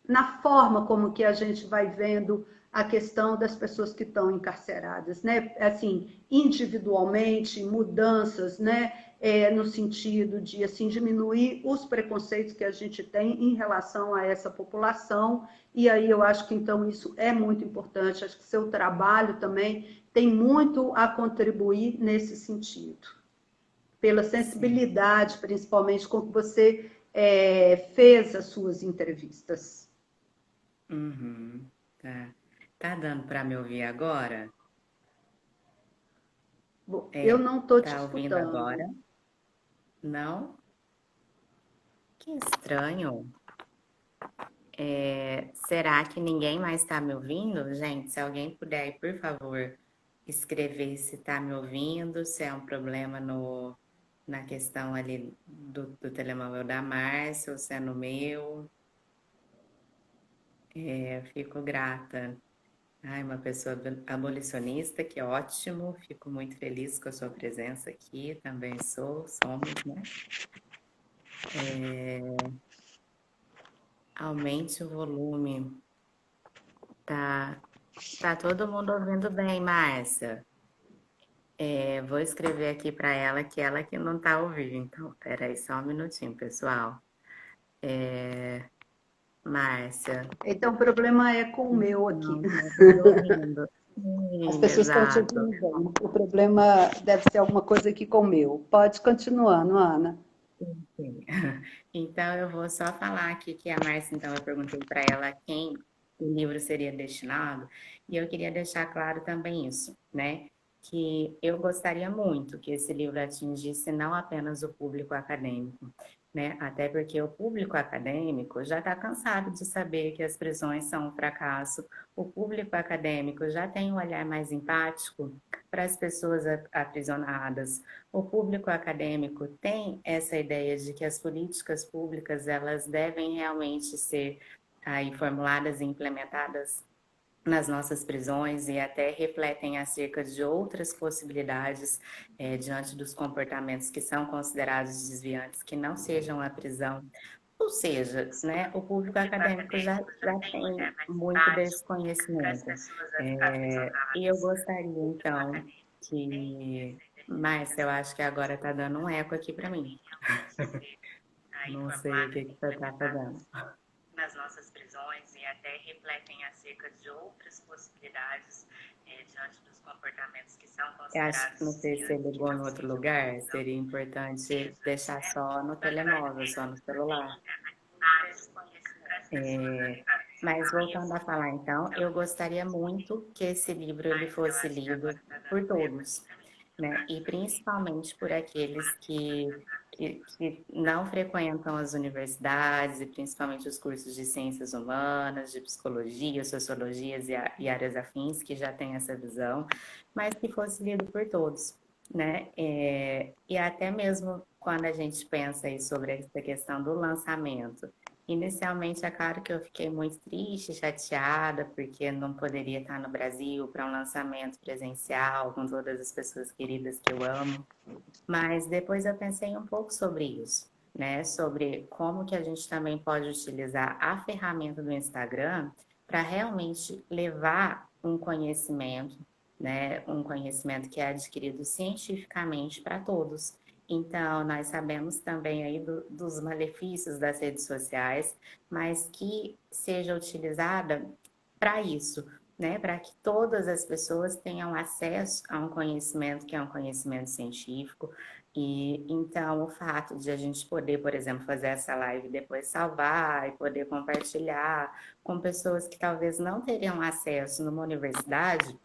na forma como que a gente vai vendo a questão das pessoas que estão encarceradas, né? Assim, individualmente, mudanças, né? No sentido de assim diminuir os preconceitos que a gente tem em relação a essa população. E aí eu acho que então isso é muito importante. Acho que seu trabalho também tem muito a contribuir nesse sentido pela Sim. sensibilidade, principalmente, com que você fez as suas entrevistas. Uhum. Tá. Tá dando para me ouvir agora? Bom, eu É. não estou te Tá ouvindo agora? escutando. Não? Que estranho. Será que ninguém mais está me ouvindo? Gente, se alguém puder, aí, por favor, escrever se está me ouvindo, se é um problema na questão ali do telemóvel da Márcia, ou se é no meu. Fico grata. Ai, uma pessoa abolicionista, que ótimo. Fico muito feliz com a sua presença aqui. Também somos, né? Aumente o volume. Tá, tá todo mundo ouvindo bem, Márcia? Vou escrever aqui para ela que não tá ouvindo. Então, peraí só um minutinho, pessoal. Márcia. Então, o problema é com o meu aqui. Não, estamos ouvindo. As Sim, pessoas estão te exato. ouvindo bem. O problema deve ser alguma coisa aqui com o meu. Pode continuando, Ana. Sim. Então, eu vou só falar aqui que a Márcia, então, eu perguntei para ela quem o livro seria destinado, e eu queria deixar claro também isso, né? Que eu gostaria muito que esse livro atingisse não apenas o público acadêmico, né? Até porque o público acadêmico já está cansado de saber que as prisões são um fracasso, o público acadêmico já tem um olhar mais empático para as pessoas aprisionadas. O público acadêmico tem essa ideia de que as políticas públicas elas devem realmente ser aí formuladas e implementadas nas nossas prisões e até refletem acerca de outras possibilidades diante dos comportamentos que são considerados desviantes, que não sejam a prisão. Ou seja, né, o público acadêmico já tem muito desse conhecimento. E eu gostaria, então, que... Márcia, eu acho que agora está dando um eco aqui para mim. Não sei o que que você está fazendo. Nas nossas prisões e até refletem acerca de outras possibilidades diante dos comportamentos que são considerados. Eu acho que não sei se você ligou no outro lugar, seria importante deixar só no telemóvel, só no celular. Mas voltando a falar, então, eu gostaria muito que esse livro ele fosse lido por todos, né? E principalmente por aqueles que não frequentam as universidades, e principalmente os cursos de ciências humanas, de psicologia, sociologias e áreas afins, que já têm essa visão, mas que fosse lido por todos, né? E até mesmo quando a gente pensa aí sobre essa questão do lançamento. Inicialmente, é claro que eu fiquei muito triste, chateada, porque não poderia estar no Brasil para um lançamento presencial com todas as pessoas queridas que eu amo. Mas depois eu pensei um pouco sobre isso, né? Sobre como que a gente também pode utilizar a ferramenta do Instagram para realmente levar um conhecimento, né? Um conhecimento que é adquirido cientificamente para todos. Então, nós sabemos também aí dos malefícios das redes sociais, mas que seja utilizada para isso, né? Para que todas as pessoas tenham acesso a um conhecimento que é um conhecimento científico. E então o fato de a gente poder, por exemplo, fazer essa live e depois salvar e poder compartilhar com pessoas que talvez não teriam acesso numa universidade,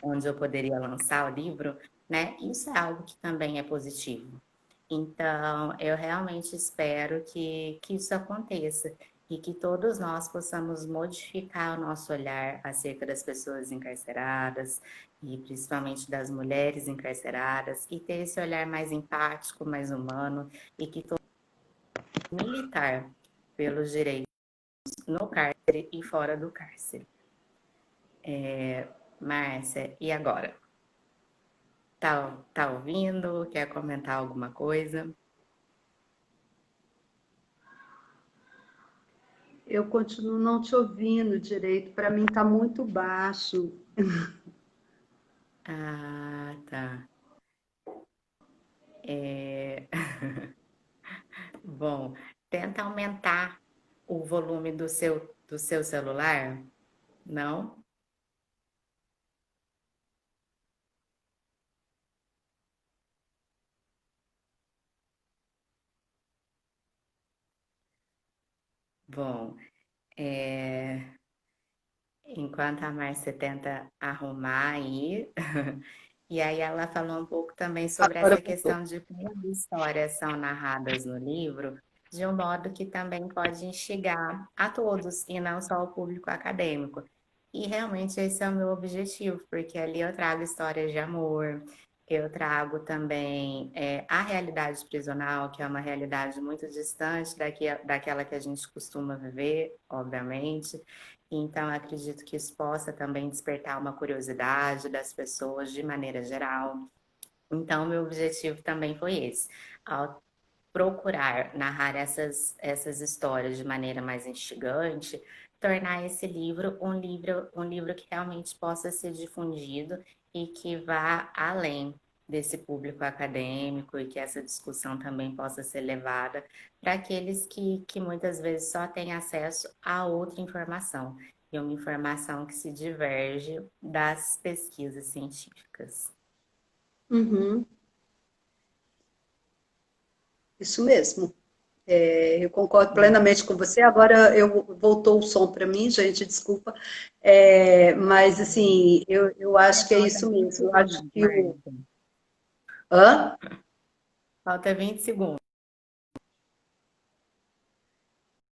onde eu poderia lançar o livro, né? Isso é algo que também é positivo. Então, eu realmente espero que isso aconteça e que todos nós possamos modificar o nosso olhar acerca das pessoas encarceradas e principalmente das mulheres encarceradas e ter esse olhar mais empático, mais humano e que todo militar pelos direitos no cárcere e fora do cárcere. Márcia, e agora? Tá ouvindo? Quer comentar alguma coisa? Eu continuo não te ouvindo direito. Para mim está muito baixo. Ah, tá. É... Bom, tenta aumentar o volume do seu celular. Não? Bom, enquanto a Márcia tenta arrumar aí, e aí ela falou um pouco também sobre Agora essa voltou. questão de como as histórias são narradas no livro, de um modo que também pode instigar a todos, e não só o público acadêmico. E realmente esse é o meu objetivo, porque ali eu trago histórias de amor, eu trago também a realidade prisional, que é uma realidade muito distante daquela que a gente costuma viver, obviamente. Então, acredito que isso possa também despertar uma curiosidade das pessoas de maneira geral. Então, meu objetivo também foi esse, ao procurar narrar essas histórias de maneira mais instigante, tornar esse livro um livro que realmente possa ser difundido e que vá além. desse público acadêmico e que essa discussão também possa ser levada para aqueles que muitas vezes só têm acesso a outra informação, e uma informação que se diverge das pesquisas científicas. Uhum, isso mesmo. Eu concordo plenamente com você. Agora voltou o som para mim, gente, desculpa. Mas assim, eu acho que é Falta isso 20 mesmo. Eu acho segundos, que o. Marta. Hã? Falta 20 segundos.